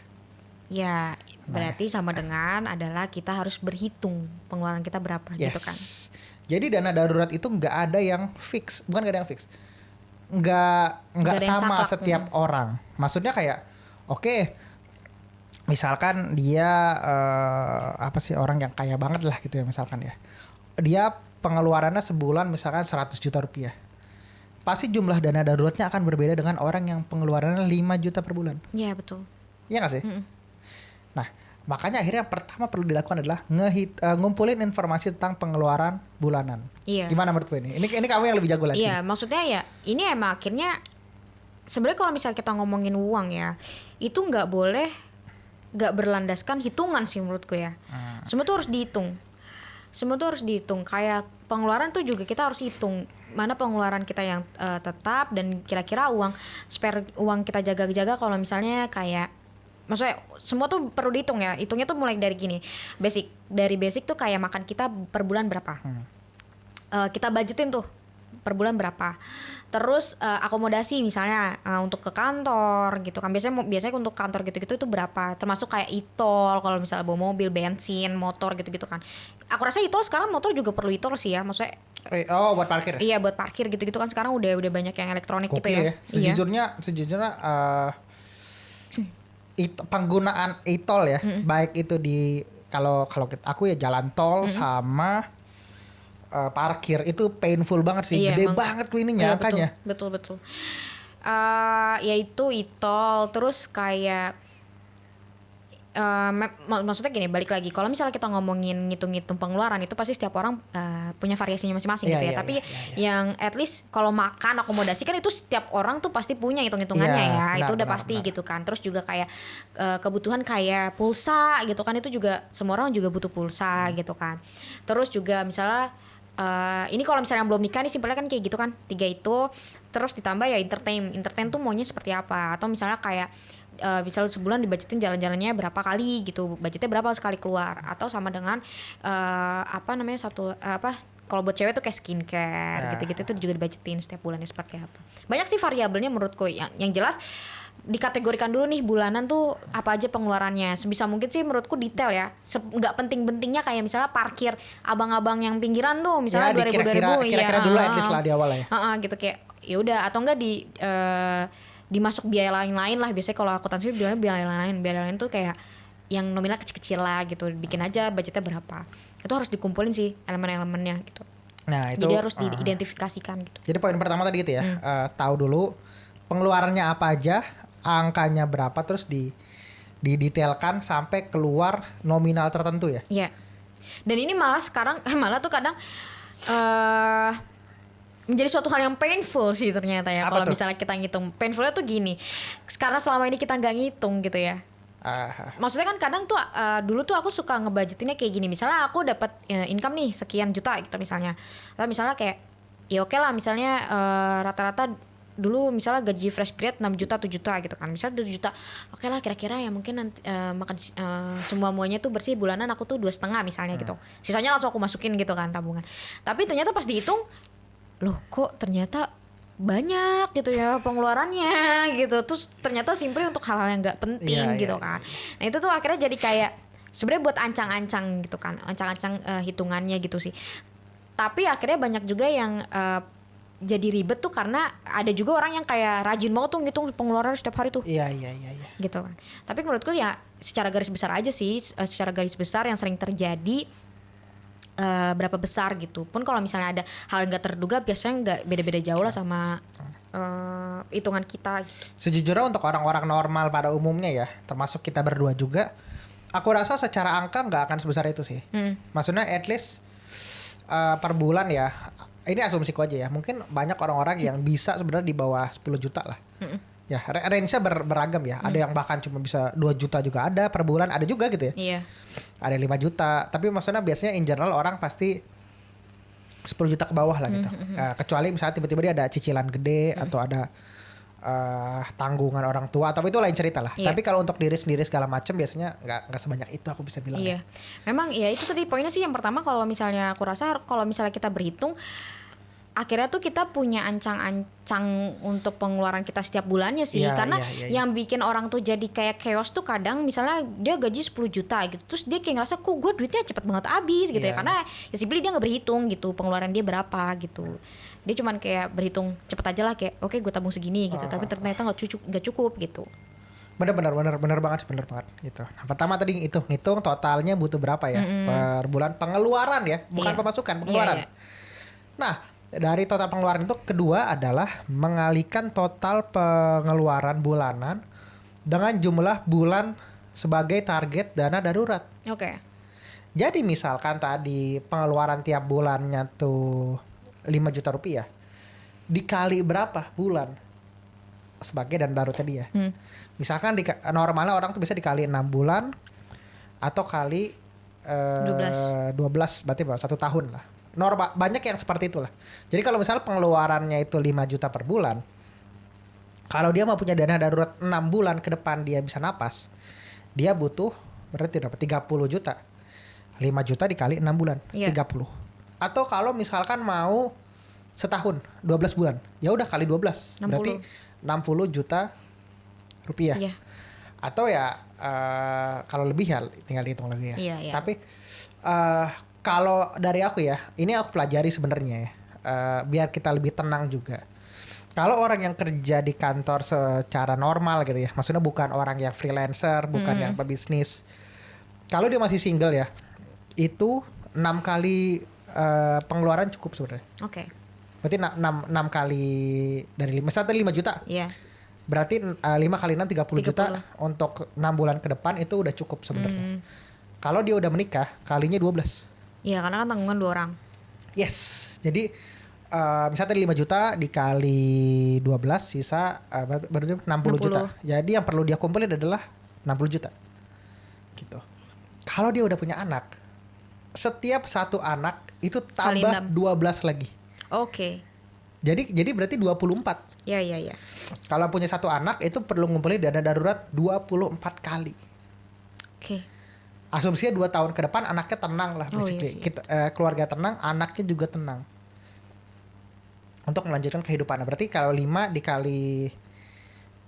Ya, berarti sama dengan adalah kita harus berhitung pengeluaran kita berapa gitu kan. Jadi dana darurat itu nggak ada yang fix, bukan nggak ada yang fix. Nggak sama setiap orang. Maksudnya kayak oke, misalkan dia orang yang kaya banget lah gitu ya misalkan ya. Dia pengeluarannya sebulan misalkan 100 juta rupiah. Pasti jumlah dana daruratnya akan berbeda dengan orang yang pengeluarannya 5 juta per bulan. Iya betul. Iya gak sih? Nah, makanya akhirnya yang pertama perlu dilakukan adalah ngumpulin informasi tentang pengeluaran bulanan. Iya. Gimana menurut gue ini? Ini kamu yang lebih jago lagi. Iya, maksudnya ya ini emang akhirnya sebenarnya kalau misalnya kita ngomongin uang ya, itu nggak berlandaskan hitungan sih menurutku ya. Semua tuh harus dihitung. Kayak pengeluaran tuh juga kita harus hitung mana pengeluaran kita yang tetap dan kira-kira spare uang kita jaga-jaga kalau misalnya kayak maksudnya semua tuh perlu dihitung ya. Hitungnya tuh mulai dari gini. Dari basic tuh kayak makan kita per bulan berapa. Kita budgetin tuh per bulan berapa. Terus akomodasi misalnya untuk ke kantor gitu kan. Biasanya untuk kantor gitu-gitu itu berapa. Termasuk kayak e-tol kalau misalnya bawa mobil, bensin, motor gitu-gitu kan. Aku rasa e-tol sekarang motor juga perlu e-tol sih ya. Maksudnya buat parkir. Iya, buat parkir gitu-gitu kan sekarang udah banyak yang elektronik gitu ya. Sejujurnya penggunaan e-tol ya, baik itu di kalau aku ya jalan tol sama parkir itu painful banget sih, gede banget tuh ininya angkanya. Betul. Yaitu e-tol, terus kayak maksudnya gini, balik lagi kalau misalnya kita ngomongin ngitung-ngitung pengeluaran itu pasti setiap orang punya variasinya masing-masing gitu ya. Tapi yang at least kalau makan, akomodasi kan itu setiap orang tuh pasti punya hitung-hitungannya ya. Itu udah pasti gitu kan. Terus juga kayak kebutuhan kayak pulsa gitu kan, itu juga semua orang juga butuh pulsa gitu kan. Terus juga misalnya ini kalau misalnya yang belum nikah nih simpelnya kan kayak gitu kan, 3 itu. Terus ditambah ya entertain tuh maunya seperti apa. Atau misalnya kayak misal sebulan dibudgetin jalan-jalannya berapa kali gitu, budgetnya berapa sekali keluar, atau sama dengan kalau buat cewek tuh kayak skincare gitu-gitu tuh juga dibudgetin setiap bulannya seperti apa. Banyak sih variabelnya menurutku. Yang jelas dikategorikan dulu nih bulanan tuh apa aja pengeluarannya. Sebisa mungkin sih menurutku detail ya. Nggak penting-pentingnya kayak misalnya parkir abang-abang yang pinggiran tuh misalnya 2000 kira-kira dulu at least lah di awal ya. Gitu kayak ya udah, atau enggak dimasuk biaya lain-lain lah. Biasanya kalau akuntansi biaya lain tuh kayak yang nominal kecil-kecil lah gitu, bikin aja budgetnya berapa, itu harus dikumpulin sih elemen-elemennya gitu. Nah itu jadi harus diidentifikasikan gitu. Jadi poin pertama tadi gitu ya, tahu dulu pengeluarannya apa aja, angkanya berapa, terus didetailkan sampai keluar nominal tertentu ya. Iya. Dan ini malah sekarang malah tuh kadang menjadi suatu hal yang painful sih ternyata ya. Kalau misalnya kita ngitung, painfulnya tuh gini, karena selama ini kita nggak ngitung gitu ya. Maksudnya kan kadang tuh dulu tuh aku suka ngebudgetinnya kayak gini. Misalnya aku dapat income nih sekian juta gitu misalnya. Lalu misalnya kayak ya oke lah misalnya rata-rata dulu misalnya gaji fresh grade 6 juta 7 juta gitu kan. Misalnya 2 juta. Oke lah kira-kira ya mungkin nanti makan semua-muanya tuh bersih bulanan aku tuh 2,5 misalnya gitu. Sisanya langsung aku masukin gitu kan tabungan. Tapi ternyata pas dihitung, loh kok ternyata banyak gitu ya pengeluarannya gitu. Terus ternyata simply untuk hal-hal yang nggak penting gitu kan. Nah itu tuh akhirnya jadi kayak sebenarnya buat ancang-ancang gitu kan, ancang-ancang hitungannya gitu sih. Tapi akhirnya banyak juga yang jadi ribet tuh karena ada juga orang yang kayak rajin banget tuh ngitung pengeluaran setiap hari tuh. Iya. Gitu kan. Tapi menurutku ya secara garis besar aja sih, secara garis besar yang sering terjadi berapa besar gitu. Pun kalau misalnya ada hal nggak terduga biasanya nggak beda-beda jauh lah sama hitungan kita gitu. Sejujurnya untuk orang-orang normal pada umumnya ya, termasuk kita berdua juga, aku rasa secara angka nggak akan sebesar itu sih. Maksudnya at least per bulan ya, ini asumsiku aja ya, mungkin banyak orang-orang yang bisa sebenarnya di bawah 10 juta lah. Ya range-nya beragam ya. Ada yang bahkan cuma bisa 2 juta juga ada per bulan, ada juga gitu ya. Iya. Ada 5 juta, tapi maksudnya biasanya in general orang pasti 10 juta ke bawah lah gitu. Kecuali misalnya tiba-tiba dia ada cicilan gede atau ada tanggungan orang tua, tapi itu lain cerita lah. Tapi kalau untuk diri sendiri segala macam biasanya nggak sebanyak itu aku bisa bilang. Iya. Memang ya itu tadi poinnya sih yang pertama, kalau misalnya aku rasa kalau misalnya kita berhitung akhirnya tuh kita punya ancang-ancang untuk pengeluaran kita setiap bulannya sih. Karena yang bikin orang tuh jadi kayak chaos tuh kadang misalnya dia gaji 10 juta gitu, terus dia kayak ngerasa kok gue duitnya cepet banget habis gitu ya, karena ya simply dia gak berhitung gitu pengeluaran dia berapa gitu. Dia cuman kayak berhitung cepet aja lah kayak oke, gue tabung segini gitu, tapi ternyata gak cukup gitu. Bener banget gitu. Nah, pertama tadi ngitung totalnya butuh berapa ya per bulan pengeluaran ya, bukan pemasukan, pengeluaran. Nah dari total pengeluaran itu, kedua adalah mengalihkan total pengeluaran bulanan dengan jumlah bulan sebagai target dana darurat. Oke. Jadi misalkan tadi pengeluaran tiap bulannya tuh 5 juta rupiah, dikali berapa bulan sebagai dana daruratnya dia. Misalkan normalnya orang tuh bisa dikali 6 bulan atau kali 12 berarti 1 tahun lah. Normal, banyak yang seperti itulah. Jadi kalau misalnya pengeluarannya itu 5 juta per bulan, kalau dia mau punya dana darurat 6 bulan ke depan dia bisa napas, dia butuh berarti berapa? 30 juta. 5 juta dikali 6 bulan, 30. Atau kalau misalkan mau setahun, 12 bulan, ya udah kali 12, 60. Berarti 60 juta rupiah. Atau ya kalau lebih ya tinggal dihitung lagi ya. Tapi kalau dari aku ya, ini aku pelajari sebenarnya ya, biar kita lebih tenang juga. Kalau orang yang kerja di kantor secara normal gitu ya, maksudnya bukan orang yang freelancer, bukan yang pebisnis. Kalau dia masih single ya, itu 6 kali pengeluaran cukup sebenarnya. Oke. Berarti 6 kali dari 5, misalnya 5 juta. Iya. Berarti 5 kali 6 30 juta untuk 6 bulan ke depan itu udah cukup sebenarnya. Kalau dia udah menikah, kalinya 12. Iya, karena kan tanggungan 2 orang. Yes. Jadi misalnya tadi 5 juta dikali 12 sisa berarti 60 juta. Jadi yang perlu dia kumpulin adalah 60 juta. Gitu. Kalau dia udah punya anak, setiap satu anak itu tambah 12 lagi. Oke. Jadi berarti 24. Iya. Kalau punya satu anak itu perlu ngumpulin dana darurat 24 kali. Oke. Asumsinya 2 tahun ke depan anaknya tenang lah basically. Keluarga tenang, anaknya juga tenang. Untuk melanjutkan kehidupannya. Berarti kalau 5 dikali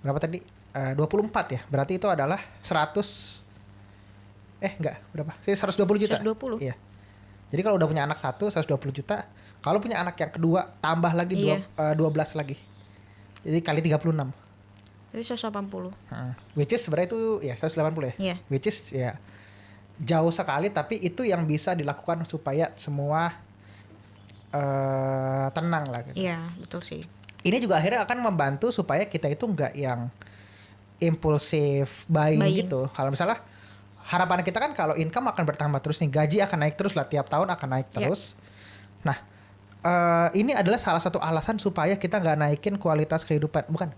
berapa tadi? 24 ya. Berarti itu adalah 120 juta. 120. Iya. Jadi kalau udah punya anak 120 juta. Kalau punya anak yang kedua tambah lagi 12 lagi. Jadi kali 36. Jadi 180. Which is sebenarnya itu ya 180 ya. Iya. Which is ya jauh sekali, tapi itu yang bisa dilakukan supaya semua tenang lah gitu. Iya, betul sih. Ini juga akhirnya akan membantu supaya kita itu nggak yang impulsif buying gitu. Kalau misalnya harapan kita kan kalau income akan bertambah terus nih, gaji akan naik terus lah, tiap tahun akan naik terus. Nah, ini adalah salah satu alasan supaya kita nggak naikin kualitas kehidupan. Bukan,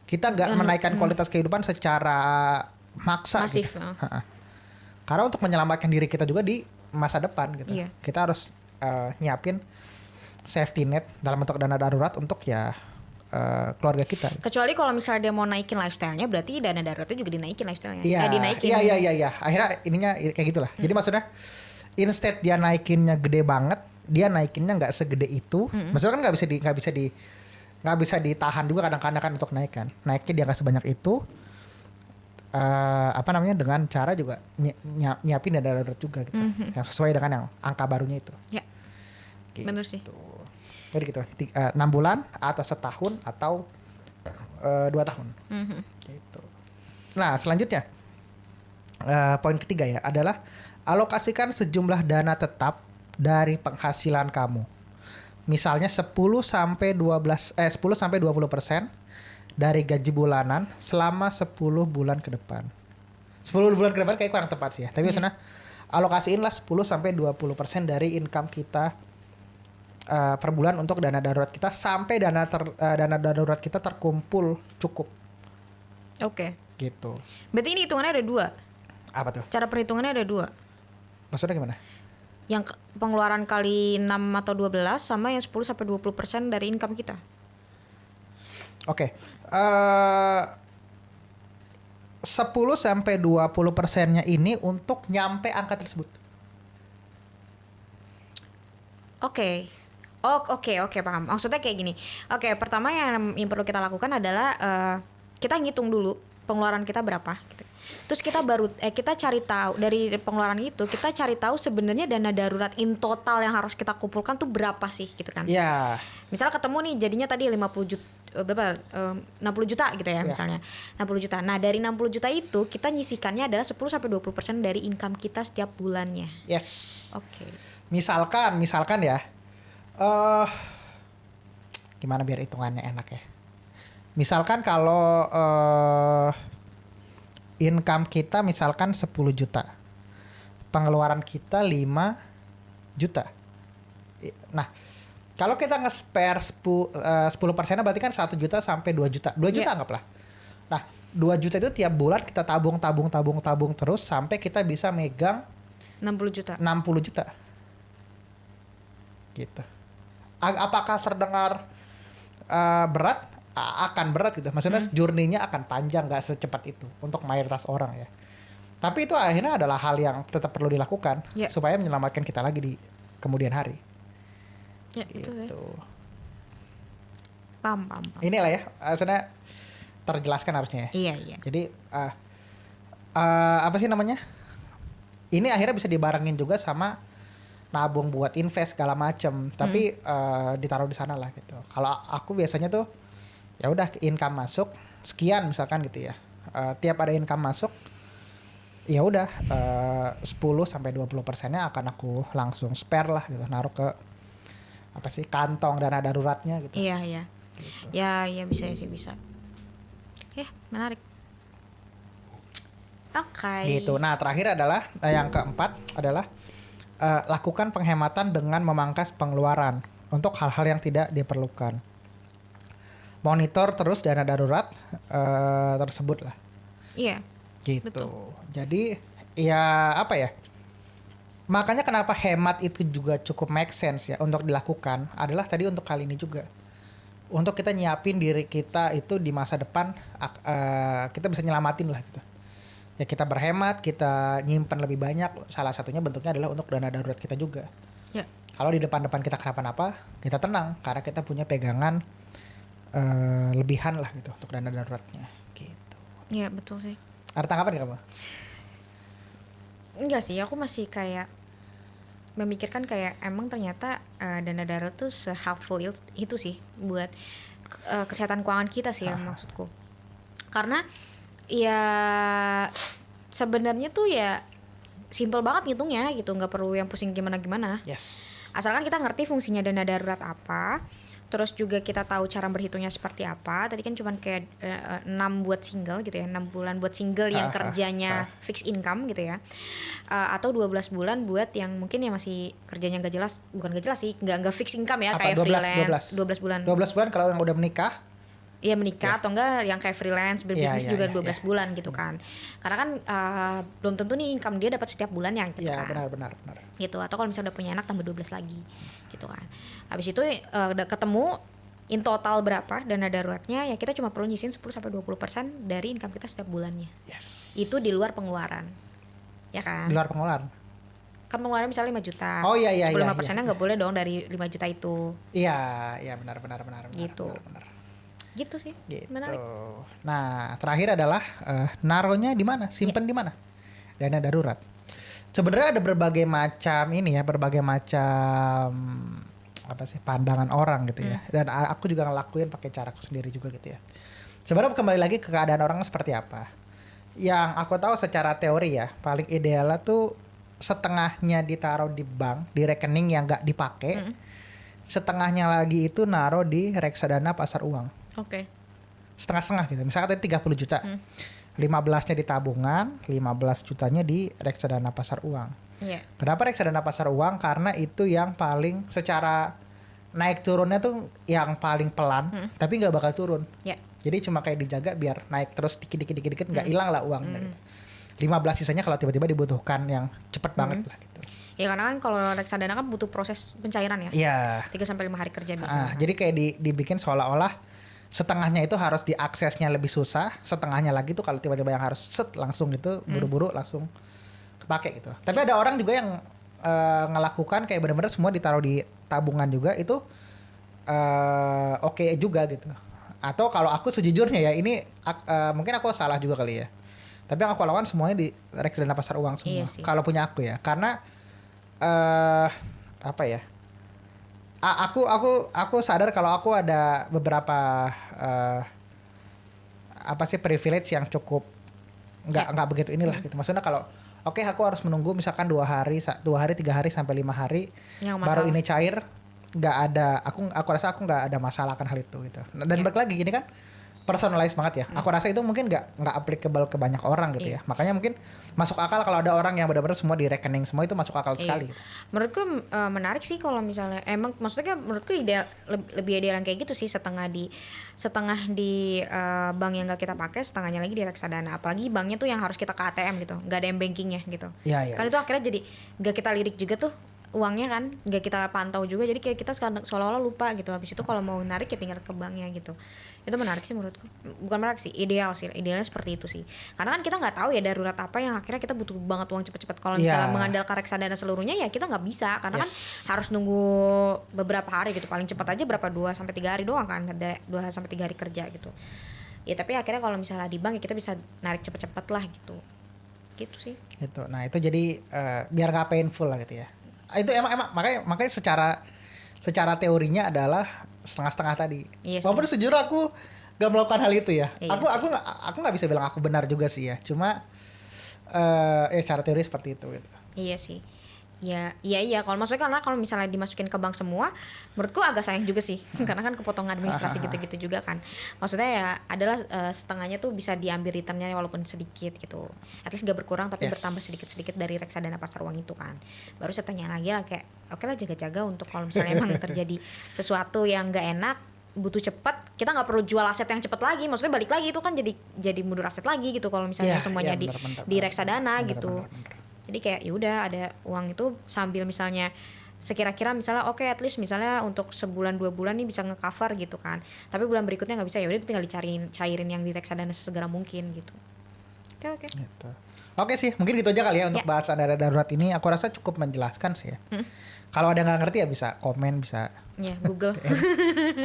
kita nggak menaikkan kualitas kehidupan secara maksa. Masif. Gitu. Karena untuk menyelamatkan diri kita juga di masa depan gitu. Iya. Kita harus nyiapin safety net dalam bentuk dana darurat untuk ya keluarga kita. Kecuali kalau misalnya dia mau naikin lifestyle-nya, berarti dana daruratnya juga dinaikin lifestyle-nya. Dinaikin. Iya. Akhirnya ininya kayak gitulah. Jadi maksudnya instead dia naikinnya gede banget, dia naikinnya nggak segede itu. Maksudnya kan nggak bisa ditahan juga kadang-kadang kan untuk naik kan. Naiknya dia nggak sebanyak itu. Dengan cara juga nyiapin dana darurat juga gitu. Yang sesuai dengan yang angka barunya itu. Ya. Gitu. Bener sih. Jadi gitu, 6 bulan atau setahun atau 2 tahun. Gitu. Nah selanjutnya poin ketiga ya adalah alokasikan sejumlah dana tetap dari penghasilan kamu. Misalnya 10-20% dari gaji bulanan selama 10 bulan ke depan. 10 bulan ke depan kayak kurang tepat sih ya. Tapi misalnya alokasiinlah 10-20% dari income kita per bulan untuk dana darurat kita sampai dana darurat kita terkumpul cukup. Oke. Gitu. Berarti ini hitungannya ada 2. Apa tuh? Cara perhitungannya ada 2. Maksudnya gimana? Yang pengeluaran kali 6 atau 12 sama yang 10-20% dari income kita. Oke. 10-20%-nya ini untuk nyampe angka tersebut. Oke, paham. Maksudnya kayak gini. Oke, pertama yang perlu kita lakukan adalah kita ngitung dulu pengeluaran kita berapa gitu. Terus kita cari tahu dari pengeluaran itu, kita cari tahu sebenarnya dana darurat in total yang harus kita kumpulkan tuh berapa sih gitu kan. Iya. Misalnya ketemu nih jadinya tadi 50 juta 60 juta gitu ya misalnya. 60 juta. Nah, dari 60 juta itu kita nyisihkannya adalah 10-20% dari income kita setiap bulannya. Yes. Oke. Misalkan ya. Gimana biar hitungannya enak ya. Misalkan kalau income kita misalkan 10 juta. Pengeluaran kita 5 juta. Nah, kalau kita nge-spare 10%-nya berarti kan 1 juta sampai 2 juta. 2 juta anggaplah. Nah, 2 juta itu tiap bulan kita tabung terus sampai kita bisa megang 60 juta. 60 juta. Gitu. Apakah terdengar berat? Akan berat gitu. Maksudnya journey-nya akan panjang, gak secepat itu untuk mayoritas orang ya. Tapi itu akhirnya adalah hal yang tetap perlu dilakukan supaya menyelamatkan kita lagi di kemudian hari. Ya, gitu. betul ya. Paham. Inilah ya, maksudnya terjelaskan harusnya ya. Iya. Jadi apa sih namanya? Ini akhirnya bisa dibarengin juga sama nabung buat invest segala macem, tapi ditaruh di sana lah gitu. Kalau aku biasanya tuh ya udah income masuk sekian misalkan gitu ya. Tiap ada income masuk ya udah 10-20%-nya akan aku langsung spare lah gitu, naruh ke apa sih kantong dana daruratnya gitu. Iya. Gitu. Ya bisa sih bisa. Ya, menarik. Oke. Gitu. Nah, terakhir adalah yang keempat adalah lakukan penghematan dengan memangkas pengeluaran untuk hal-hal yang tidak diperlukan. Monitor terus dana darurat tersebut lah. Iya. Gitu. Betul. Jadi ya apa ya? Makanya kenapa hemat itu juga cukup make sense ya untuk dilakukan adalah tadi untuk kali ini juga. untuk kita nyiapin diri kita itu di masa depan kita bisa nyelamatin lah gitu. Ya kita berhemat, kita nyimpan lebih banyak. Salah satunya bentuknya adalah untuk dana darurat kita juga. Ya. Kalau di depan-depan kita kenapa-napa, kita tenang karena kita punya pegangan lebihan lah gitu untuk dana daruratnya gitu. Iya betul sih. Ada tanggapan gak kamu? Enggak sih, aku masih kayak memikirkan kayak emang ternyata dana darurat tuh se-helpful itu sih buat kesehatan keuangan kita sih ya maksudku. Karena ya sebenarnya tuh ya simple banget ngitungnya gitu, nggak perlu yang pusing gimana-gimana. Yes. Asalkan kita ngerti fungsinya dana darurat apa, terus juga kita tahu cara berhitungnya seperti apa. Tadi kan cuman kayak 6 buat single gitu ya, 6 bulan buat single yang kerjanya fixed income gitu ya. Atau 12 bulan buat yang mungkin ya masih kerjanya nggak jelas, bukan nggak jelas sih, nggak fixed income ya, apa, kayak 12, freelance. 12 bulan. 12 bulan kalau yang udah menikah. Iya menikah atau enggak yang kayak freelance berbisnis juga 12 bulan gitu kan. Karena kan belum tentu nih income dia dapat setiap bulannya gitu kan. Iya benar. Gitu, atau kalau misalnya udah punya anak tambah 12 lagi gitu kan. Habis itu udah ketemu in total berapa dana daruratnya, ya kita cuma perlu nyisin 10-20% dari income kita setiap bulannya. Yes. Itu di luar pengeluaran. Ya kan? Di luar pengeluaran. Kan pengeluaran misalnya 5 juta. Oh iya. 15%-nya enggak boleh dong dari 5 juta itu. Iya benar. Gitu. Benar. Gitu sih. Gitu. Menarik. Nah, terakhir adalah naruhnya di mana? Simpen di mana? Dana darurat. Sebenarnya ada berbagai macam apa sih pandangan orang gitu ya. Dan aku juga ngelakuin pakai caraku sendiri juga gitu ya. Sebenarnya kembali lagi ke keadaan orang seperti apa. Yang aku tahu secara teori ya, paling idealnya tuh setengahnya ditaruh di bank, di rekening yang nggak dipakai. Setengahnya lagi itu naruh di reksadana pasar uang. Oke. Setengah-setengah gitu. Misalnya tadi 30 juta. 15-nya di tabungan, 15 jutanya di reksadana pasar uang. Iya. Kenapa reksadana pasar uang? Karena itu yang paling secara naik turunnya tuh yang paling pelan, tapi nggak bakal turun. Yeah. Jadi cuma kayak dijaga biar naik terus dikit nggak hilang lah uangnya gitu. 15 sisanya kalau tiba-tiba dibutuhkan yang cepet banget lah gitu. Ya karena kan kalau reksadana kan butuh proses pencairan ya. Iya. 3-5 hari kerja biasanya. Jadi kayak dibikin seolah-olah setengahnya itu harus diaksesnya lebih susah, setengahnya lagi tuh kalau tiba-tiba yang harus langsung gitu buru-buru langsung kepake gitu. Tapi ada orang juga yang ngelakukan kayak benar-benar semua ditaruh di tabungan juga itu oke juga gitu. Atau kalau aku sejujurnya ya ini mungkin aku salah juga kali ya. Tapi yang aku lawan semuanya di reksadana pasar uang semua. Iya kalau punya aku ya, karena apa ya? Aku sadar kalau aku ada beberapa apa sih privilege yang cukup nggak begitu inilah gitu. Maksudnya kalau oke, aku harus menunggu misalkan 2 hari 3 hari sampai 5 hari baru ini cair, nggak ada aku rasa aku nggak ada masalah akan hal itu gitu. Dan balik lagi gini kan personalized banget ya. Aku rasa itu mungkin nggak applicable ke banyak orang gitu ya. Makanya mungkin masuk akal kalau ada orang yang benar-benar semua di rekening semua itu masuk akal sekali. Gitu. Menurutku menarik sih kalau misalnya emang maksudnya menurutku ideal lebih ideal yang kayak gitu sih, setengah di bank yang nggak kita pakai, setengahnya lagi di reksadana. Apalagi banknya tuh yang harus kita ke ATM gitu, nggak ada yang bankingnya gitu. Iya. Kan itu akhirnya jadi nggak kita lirik juga tuh uangnya kan, nggak kita pantau juga, jadi kayak kita seolah-olah lupa gitu. Habis itu kalau mau narik ya tinggal ke banknya gitu. Itu menarik sih menurutku. Bukan menarik sih, idealnya seperti itu sih. Karena kan kita nggak tahu ya darurat apa yang akhirnya kita butuh banget uang cepet-cepet. Kalau misalnya mengandalkan reksadana seluruhnya ya kita nggak bisa, karena kan harus nunggu beberapa hari gitu. Paling cepat aja berapa 2-3 hari doang kan, ada 2-3 hari kerja gitu. Ya tapi akhirnya kalau misalnya di bank ya kita bisa narik cepet-cepet lah gitu. Gitu sih. Gitu. Nah itu jadi biar nggak painful lah gitu ya. Itu emang makanya secara teorinya adalah setengah-setengah tadi. Iya. Walaupun sejujurnya aku gak melakukan hal itu ya. Iya, aku nggak bisa bilang aku benar juga sih ya. Cuma ya secara teori seperti itu gitu. Iya sih. Iya. Kalau maksudnya karena kalau misalnya dimasukin ke bank semua, menurutku agak sayang juga sih. Karena kan kepotong administrasi gitu-gitu juga kan. Maksudnya ya adalah setengahnya tuh bisa diambil returnnya walaupun sedikit gitu. At least gak berkurang tapi bertambah sedikit-sedikit dari reksadana pasar uang itu kan. Baru setengahnya lagi lah kayak oke lah jaga-jaga untuk kalau misalnya emang terjadi sesuatu yang gak enak, butuh cepat, kita nggak perlu jual aset yang cepat lagi. Maksudnya balik lagi itu kan jadi mundur aset lagi gitu kalau misalnya semuanya di reksadana gitu. Jadi kayak ya udah ada uang itu sambil misalnya sekira-kira misalnya oke, at least misalnya untuk sebulan 2 bulan nih bisa nge-cover gitu kan, tapi bulan berikutnya nggak bisa, ya udah tinggal cairin yang di reksadana sesegera mungkin gitu. Oke. Gitu. Oke sih, mungkin gitu aja kali ya untuk bahas dana darurat ini. Aku rasa cukup menjelaskan sih ya. Kalau ada nggak ngerti ya bisa komen, bisa Google.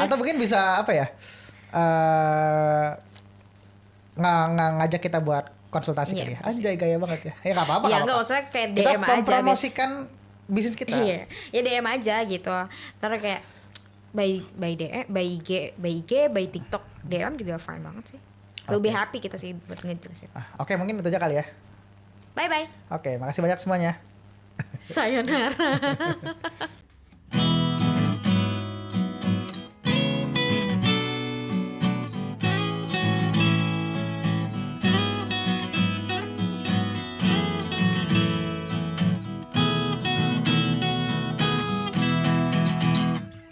Atau mungkin bisa apa ya? Ngajak kita buat konsultasi kali ya. Anjay, gaya banget ya. Ya nggak apa-apa. Iya nggak, maksudnya kayak DM kita aja. Kita mempromosikan bisnis kita. Iya, ya DM aja gitu. Ntar kayak by IG, by TikTok, DM juga fine banget sih. We'll be happy kita sih buat ngejelasin. Oke, mungkin itu aja kali ya. Bye. Oke, makasih banyak semuanya. Sayonara.